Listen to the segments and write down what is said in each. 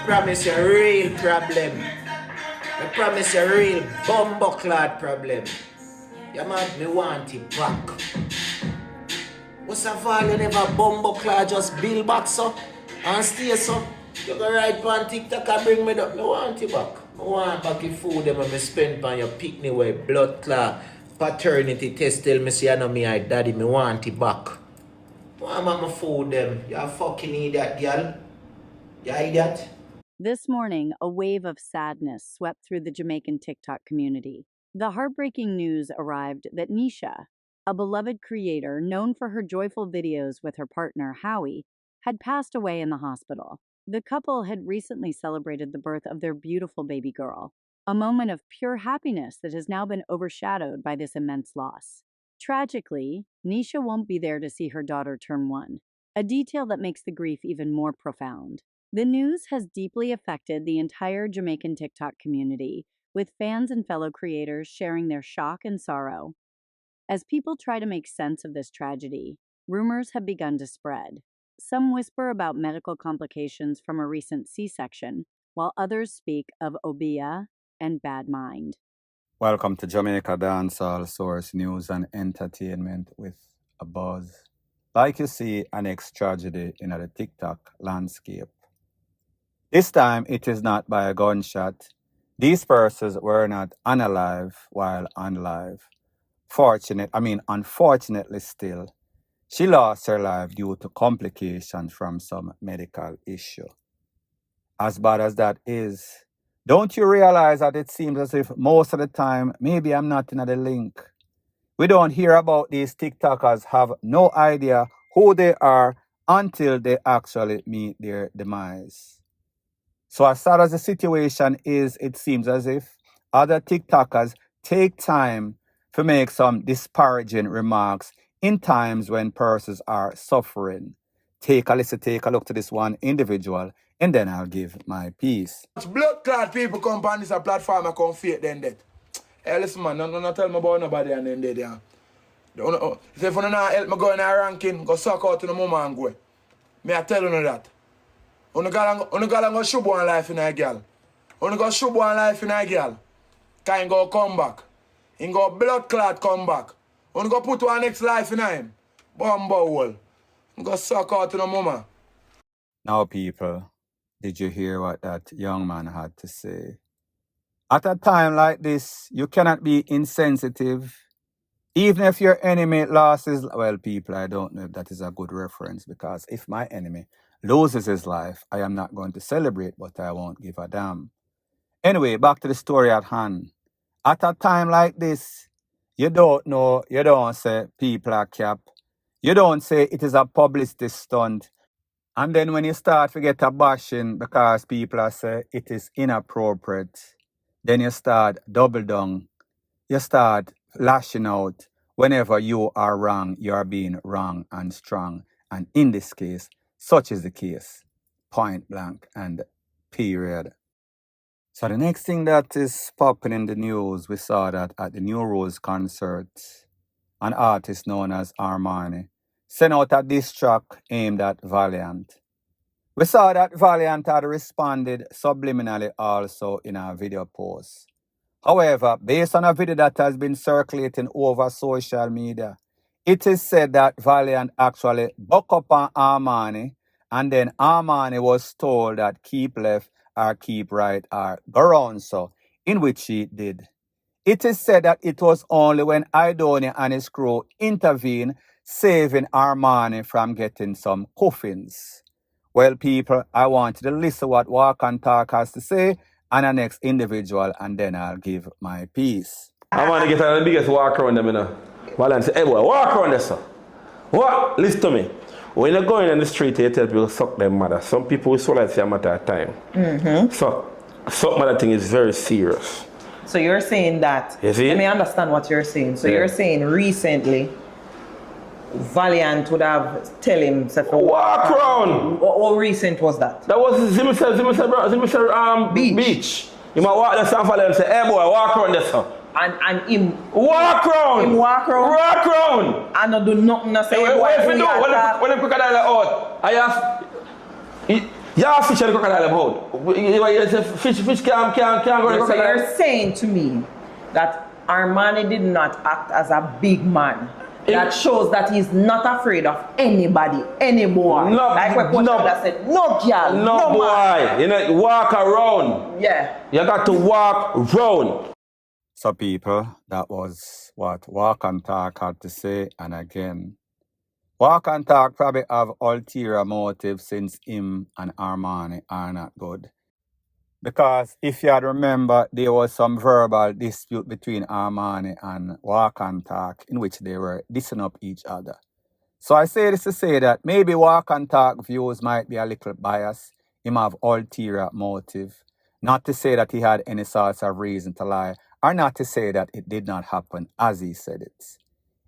promise you a real problem. I promise you a real bumbleclad problem. Yeah man, me want it back. What's a fall you never bumbleclad just build back so and stay so? You go right on TikTok and bring me up. Me want it back. I want back the food them I spend on your picnic way, blood clot, paternity test tell me say I know me I daddy, me want it back. I want my food them. You fucking idiot, girl. You idiot. This morning, a wave of sadness swept through the Jamaican TikTok community. The heartbreaking news arrived that Nisha, a beloved creator known for her joyful videos with her partner, Howie, had passed away in the hospital. The couple had recently celebrated the birth of their beautiful baby girl, a moment of pure happiness that has now been overshadowed by this immense loss. Tragically, Nisha won't be there to see her daughter turn 1, a detail that makes the grief even more profound. The news has deeply affected the entire Jamaican TikTok community, with fans and fellow creators sharing their shock and sorrow. As people try to make sense of this tragedy, rumors have begun to spread. Some whisper about medical complications from a recent C-section, while others speak of obia and bad mind. Welcome to Jamaica Dancehall Source News and Entertainment with a buzz. Like you see, an ex-tragedy in the TikTok landscape. This time, it is not by a gunshot. These persons were not unalive while unalive. Unfortunately still, she lost her life due to complications from some medical issue. As bad as that is, don't you realize that it seems as if most of the time, maybe I'm not in the link. We don't hear about these TikTokers, have no idea who they are until they actually meet their demise. So as sad as the situation is, it seems as if other TikTokers take time to make some disparaging remarks in times when persons are suffering. Take a look to this one individual, and then I'll give my piece. Blood clot people come on this platform and come fake then dead. Hey, listen man, don't tell me about nobody and then dead. Yeah. If you don't help me go in a ranking, go suck out to the mama and go. Me I tell you that. You go shoot one life in a girl. You go shoot one life in a girl. Can go come back. You go blood clot come back. You go put one next life in him. Bumbo hole. You go suck out to the mama. Now people, did you hear what that young man had to say? At a time like this, you cannot be insensitive. Even if your enemy loses, well, people, I don't know if that is a good reference, because if my enemy loses his life, I am not going to celebrate, but I won't give a damn. Anyway, back to the story at hand. At a time like this, you don't know, you don't say people are cap. You don't say it is a publicity stunt. And then when you start to get a bashing because people are say it is inappropriate, then you start double down. You start lashing out. Whenever you are wrong, you are being wrong and strong. And in this case, such is the case. Point blank and period. So the next thing that is popping in the news, we saw that at the New Rules concert, an artist known as Armani sent out a diss track aimed at Valiant. We saw that Valiant had responded subliminally also in a video post. However, based on a video that has been circulating over social media, it is said that Valiant actually buck up on Armani, and then Armani was told that keep left or keep right or go round so, in which she did. It is said that it was only when Idonia and his crew intervened, saving Armani from getting some coffins. Well, people, I want you to listen what Walk and Talk has to say, and the next individual, and then I'll give my piece. I want to get the biggest walk around them, you know. While I say, hey boy, walk around this, sir. What? Listen to me. When you're going in the street, you tell people suck their mother. Some people will swallow it a matter of time. So, suck mother thing is very serious. So you're saying that, let me understand what you're saying. So you're saying recently, Valiant would have tell him to walk around. How recent was that? That was Zimmer beach. You might walk the San Valiant and say, hey boy, walk around this, sir. And him walk around. Him walk around. Walk around. And not do nothing. Say what if you do? When the crocodile are out, I ask. Yeah, fish and the crocodile them out. You say fish can't go to the So crocodile. you're saying to me that Armani did not act as a big man. That shows that he's not afraid of anybody anymore. No, like what Portugal said, no girl, no boy. man. You know, walk around. Yeah. You got to walk around. So people, that was what Walk and Talk had to say. And again, Walk and Talk probably have ulterior motives since him and Armani are not good. Because if you had remember, there was some verbal dispute between Armani and Walk and Talk in which they were dissing up each other. So I say this to say that maybe Walk and Talk views might be a little biased. He might have ulterior motive. Not to say that he had any sorts of reason to lie, or not to say that it did not happen as he said it.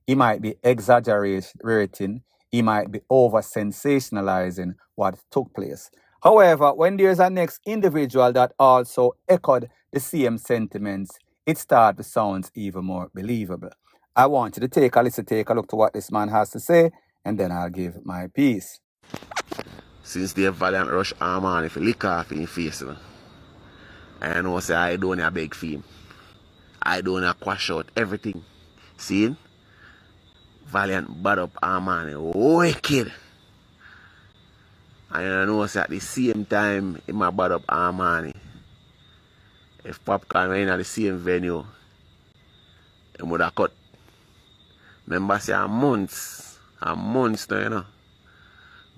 He might be exaggerating. He might be over-sensationalizing what took place. However, when there's a next individual that also echoed the same sentiments, it starts to sound even more believable. I want you to take a listen, take a look to what this man has to say, and then I'll give my piece. Since the Valiant rush Armani if you lick off in your face, you know. I know say I don't a beg for him. I don't a quash out everything. See? Valiant bad up Armani wicked. And I know say at the same time he might bad up Armani. If Popcorn were in at the same venue, he would have cut. Remember say a months now, you know.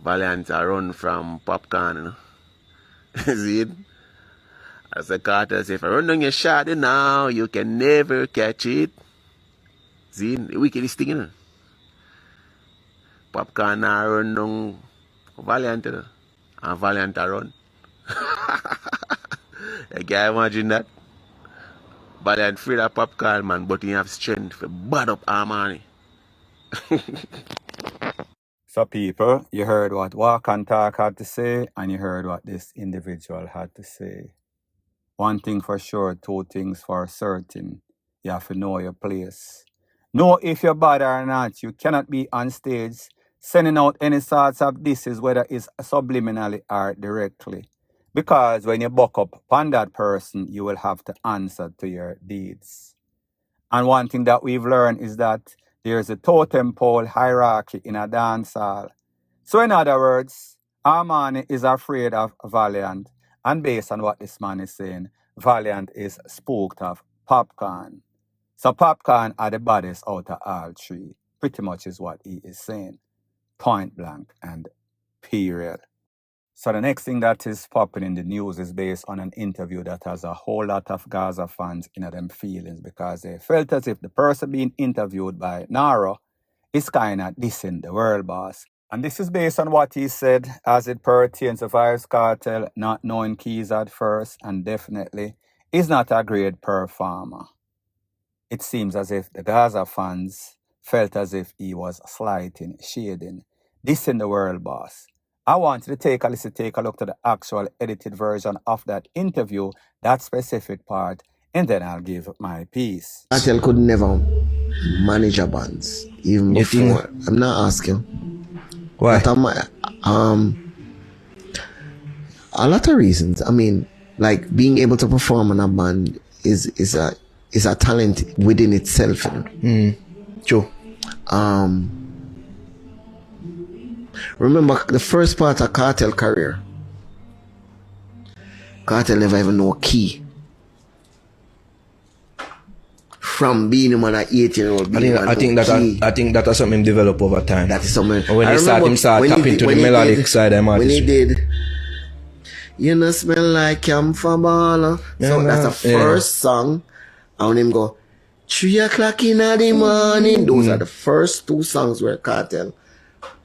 Valiant a run from Popcorn, you know. See it? As the Kartel say, if I run down your shot now, you can never catch it. See, the wickedest thing, you know. Popcorn now run down Valiant, you know. And Valiant a run. You can imagine that? Valiant afraid of Popcorn, man, but he have strength for bad up Armani. So people, you heard what Walk and Talk had to say, and you heard what this individual had to say. One thing for sure, two things for certain. You have to know your place. Know if you're bad or not. You cannot be on stage sending out any sorts of disses, whether it's subliminally or directly. Because when you buck up upon that person, you will have to answer to your deeds. And one thing that we've learned is that there's a totem pole hierarchy in a dancehall. So in other words, Armani is afraid of Valiant. And based on what this man is saying, Valiant is spooked of Popcorn. So Popcorn are the baddest out of all three. Pretty much is what he is saying. Point blank and period. So the next thing that is popping in the news is based on an interview that has a whole lot of Gaza fans in them feelings because they felt as if the person being interviewed by Naro is kind of dissing the world boss. And this is based on what he said as it pertains to Vybz Kartel not knowing Keys at first, and definitely is not a great performer. It seems as if the Gaza fans felt as if he was slighting, shading, dissing the world boss. I want you to take a listen, take a look to the actual edited version of that interview, that specific part, and then I'll give my piece. Kartel could never manage a band, even before. I'm not asking. Why? But a lot of reasons. I mean, like being able to perform in a band is a talent within itself. You know? True. Remember the first part of Kartel career. Kartel never even know a key. From being him on an 8-year-old. I think that is something develop over time. That is something. When he start tapping to the melodic side of when he did, you know, smell like camphor baller. So that's the first song. And when him go 3 o'clock in the morning. Those are the first two songs where Kartel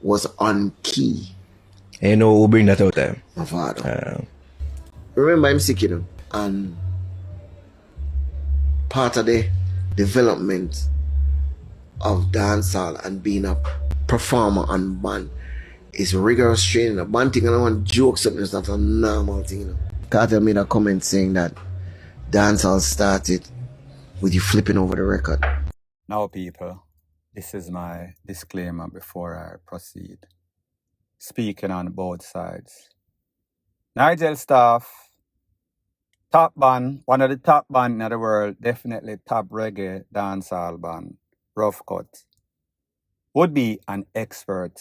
was on key. And you know who bring that out there? My father. Remember him sick, you know, and part of the development of dancehall and being a performer and band is rigorous training. A band thing, I don't want jokes up, it's not a normal thing, you know. Kartel made a comment saying that dancehall started with you flipping over the record. Now people, this is my disclaimer before I proceed. Speaking on both sides. Nigel Staff, top band, one of the top band in the world, definitely top reggae dancehall band, Rough Cut, would be an expert.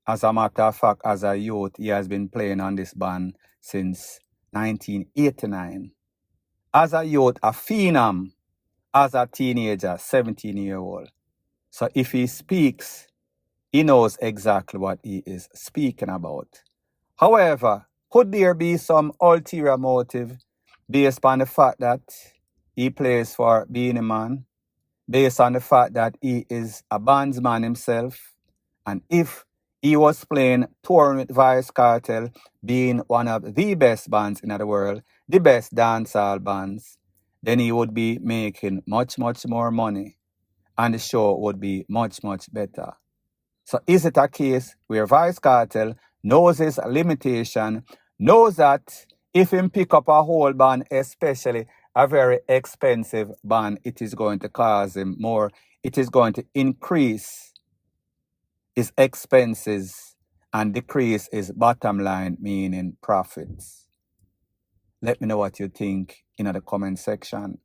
As a matter of fact, as a youth, he has been playing on this band since 1989. As a youth, a phenom. As a teenager, 17-year-old. So if he speaks, he knows exactly what he is speaking about. However, could there be some ulterior motive based on the fact that he plays for Beenie Man, based on the fact that he is a bandsman himself, and if he was playing touring with Vice Kartel, being one of the best bands in the world, the best dancehall bands, then he would be making much, much more money, and the show would be much, much better. So is it a case where Vice Kartel knows his limitation, knows that if him pick up a whole band, especially a very expensive band, it is going to cause him more, it is going to increase his expenses and decrease his bottom line, meaning profits? Let me know what you think in the comment section,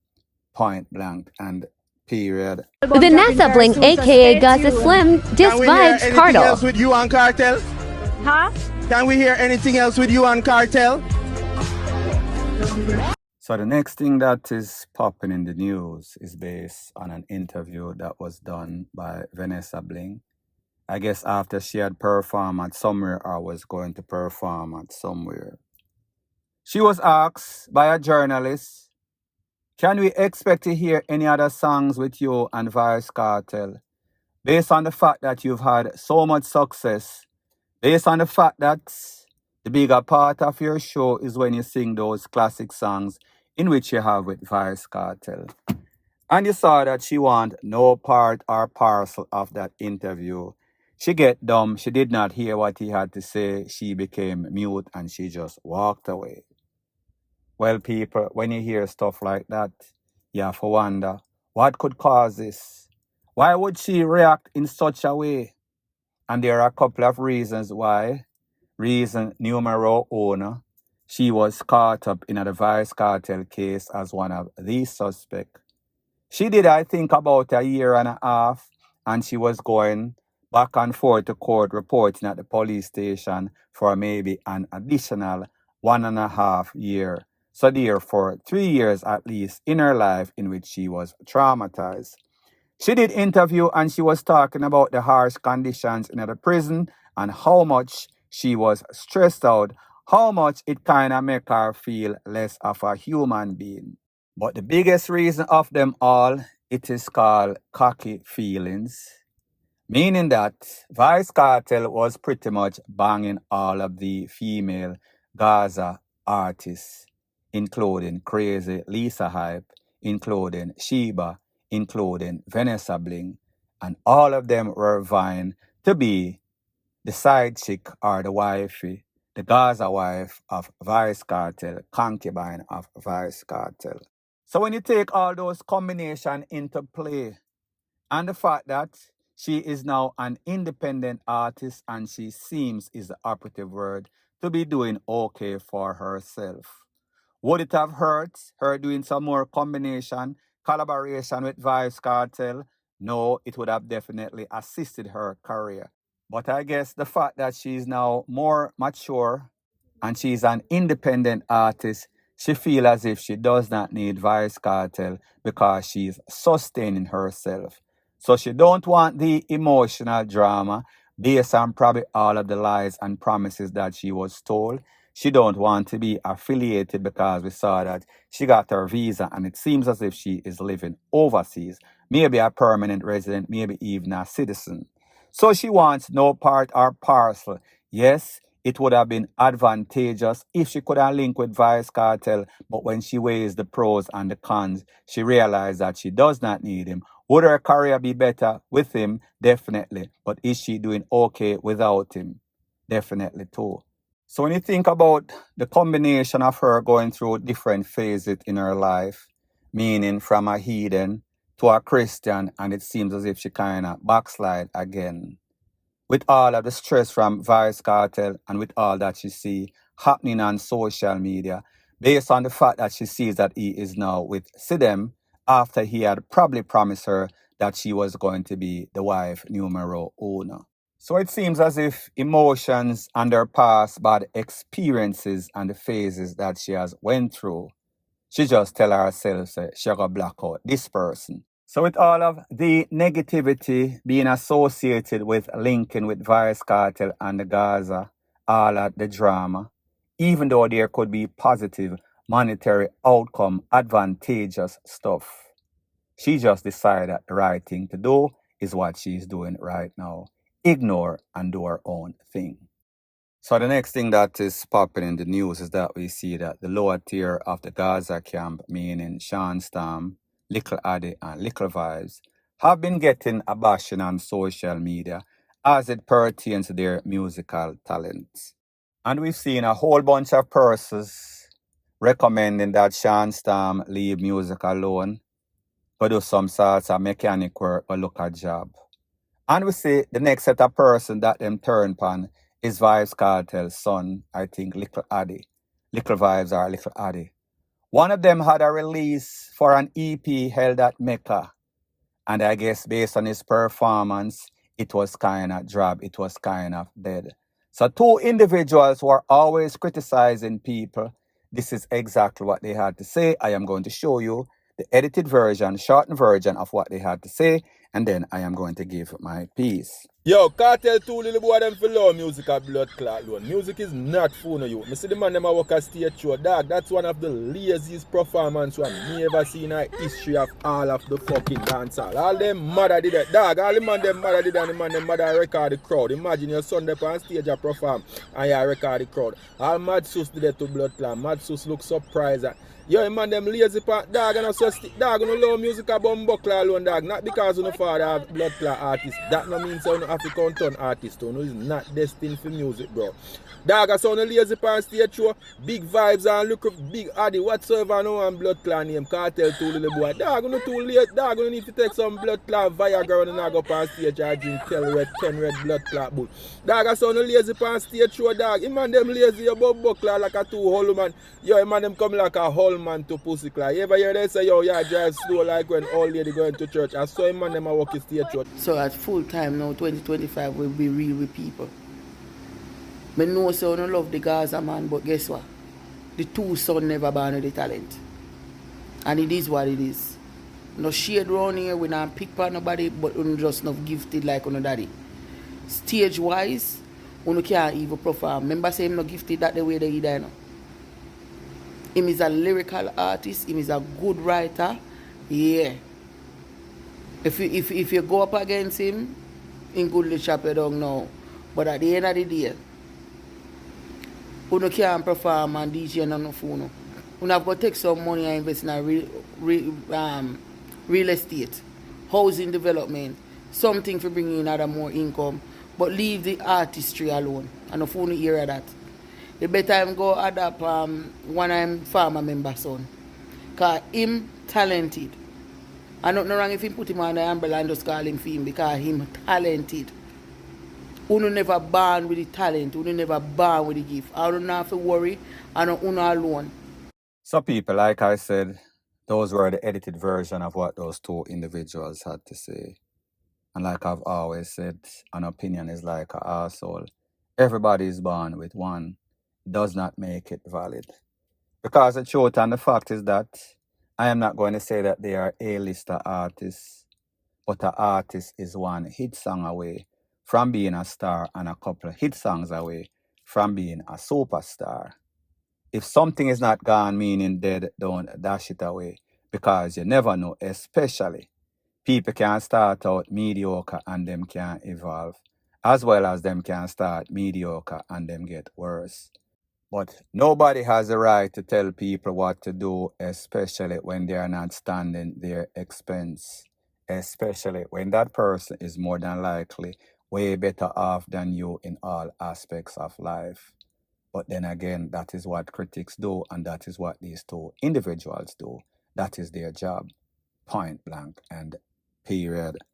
point blank and period. Vanessa Bling, aka Gaza Slim, DISS vibes Anything Kartel. else with you on Kartel? Huh? Can we hear anything else with you on Kartel? So the next thing that is popping in the news is based on an interview that was done by Vanessa Bling. I guess after she had performed at somewhere or was going to perform at somewhere. She was asked by a journalist, can we expect to hear any other songs with you and Vice Kartel? Based on the fact that you've had so much success, based on the fact that the bigger part of your show is when you sing those classic songs in which you have with Vice Kartel. And you saw that she want no part or parcel of that interview. She get dumb. She did not hear what he had to say. She became mute and she just walked away. Well, people, when you hear stuff like that, you have to wonder, what could cause this? Why would she react in such a way? And there are a couple of reasons why. Reason numero uno, she was caught up in a Vice Kartel case as one of the suspects. She did, I think, about a year and a half, and she was going back and forth to court reporting at the police station for maybe an additional 1.5 years. So therefore, 3 years at least in her life in which she was traumatized. She did interview and she was talking about the harsh conditions in the prison and how much she was stressed out, how much it kind of make her feel less of a human being. But the biggest reason of them all, it is called cocky feelings. Meaning that Vice Kartel was pretty much banging all of the female Gaza artists, including Crazy Lisa Hype, including Sheba, including Vanessa Bling, and all of them were vying to be the side chick or the wifey, the Gaza wife of Vice Kartel, concubine of Vice Kartel. So when you take all those combinations into play, and the fact that she is now an independent artist and she seems, is the operative word, to be doing okay for herself. Would it have hurt her doing some more collaboration with Vice Kartel? No, it would have definitely assisted her career. But I guess the fact that she's now more mature and she's an independent artist, she feels as if she does not need Vice Kartel because she's sustaining herself. So she don't want the emotional drama based on probably all of the lies and promises that she was told. She don't want to be affiliated because we saw that she got her visa and it seems as if she is living overseas, maybe a permanent resident, maybe even a citizen. So she wants no part or parcel. Yes, it would have been advantageous if she could have linked with Vice Kartel, but when she weighs the pros and the cons, she realized that she does not need him. Would her career be better with him? Definitely. But is she doing okay without him? Definitely too. So when you think about the combination of her going through different phases in her life, meaning from a heathen to a Christian, and it seems as if she kind of backslide again. With all of the stress from Vice Kartel and with all that she see, happening on social media based on the fact that she sees that he is now with Sidem after he had probably promised her that she was going to be the wife numero uno. So it seems as if emotions and her past bad experiences and the phases that she has went through, she just tell herself that she gonna block out this person. So with all of the negativity being associated with linking with Virus Cartel and the Gaza, all of the drama, even though there could be positive monetary outcome, advantageous stuff, she just decided that the right thing to do is what she's doing right now. Ignore and do her own thing. So the next thing that is popping in the news is that we see that the lower tier of the Gaza camp, meaning Sean Storm, Little Addy and Little Vibes, have been getting a bashing on social media as it pertains to their musical talents. And we've seen a whole bunch of persons recommending that Sean Storm leave music alone, go do some sorts of mechanic work or look at job. And we see the next set of person that them turn upon is Vibes Cartel's son, I think Little Addy. Little Vibes or Little Addy. One of them had a release for an EP held at Mecca. And I guess based on his performance, it was kind of drab, it was kind of dead. So two individuals who are always criticizing people, this is exactly what they had to say. I am going to show you the edited version, shortened version of what they had to say, and then I am going to give my piece. Yo, Kartel two little boy them for low music a blood clot loan. Music is not fun of you. Me see the man them a work a stage show, dog. That's one of the laziest performance one me ever seen in the history of all of the fucking dancehall. All them mother did that, dog. All the man them mother did and the man them mother record the crowd. Imagine your son up on stage a perform and you record the crowd. All Mad Sus did that to blood clot. Mad Sus look surprised at. Yo, man, them lazy part, dog, and so dog, you know, low music a bumbuckler alone, dog. Not because you know father have blood clot artist. That no means you know have to count on artist. You know, is not destined for music, bro. Dog, I saw no lazy part stage show, big vibes and look up big addy whatsoever. No one blood clot name, Kartel two little boy. Dog, you know too late, dog, you need to take some blood clot Viagra and go on stage and drink 10 red blood clot bull. Dog, I saw no lazy part stage show, dog. Him man them lazy a bumbuckler like a two hole man. Yo, him man them come like a whole man to pussy clock. You ever hear they say, yo, yeah, drive slow like when old lady going to church? I saw him man them a walk his stage church. So at full time now, 2025, we'll be real with people. I know so I don't love the Gaza man, but guess what? The two sons never born with the talent. And it is what it is. No shade around here, we not pick for nobody, but we just not gifted like on daddy. Stage wise, we can't even perform. Remember say him not gifted that the way they die now. Him is a lyrical artist, him is a good writer. Yeah. If you go up against him, in good chop you down now. But at the end of the day, you can't perform and DJ on the phone. You have to take some money and invest in real estate, housing development, something for bringing in other more income. But leave the artistry alone. And the phone hear that. The better him go adapt one of him farmer member son. Because him talented. And nothing wrong if he put him on the umbrella and just call him film because him talented. Uno never born with the talent. Uno never born with the gift. I don't have to worry. I don't uno alone. So people, like I said, those were the edited version of what those two individuals had to say. And like I've always said, an opinion is like an arsehole. Everybody is born with one. Does not make it valid. Because the truth and the fact is that I am not going to say that they are A-lister artists, but an artist is one hit song away from being a star and a couple of hit songs away from being a superstar. If something is not gone, meaning dead, don't dash it away, because you never know, especially people can start out mediocre and them can evolve, as well as them can start mediocre and them get worse. But nobody has the right to tell people what to do, especially when they are not standing their expense. Especially when that person is more than likely way better off than you in all aspects of life. But then again, that is what critics do, and that is what these two individuals do. That is their job. Point blank and period.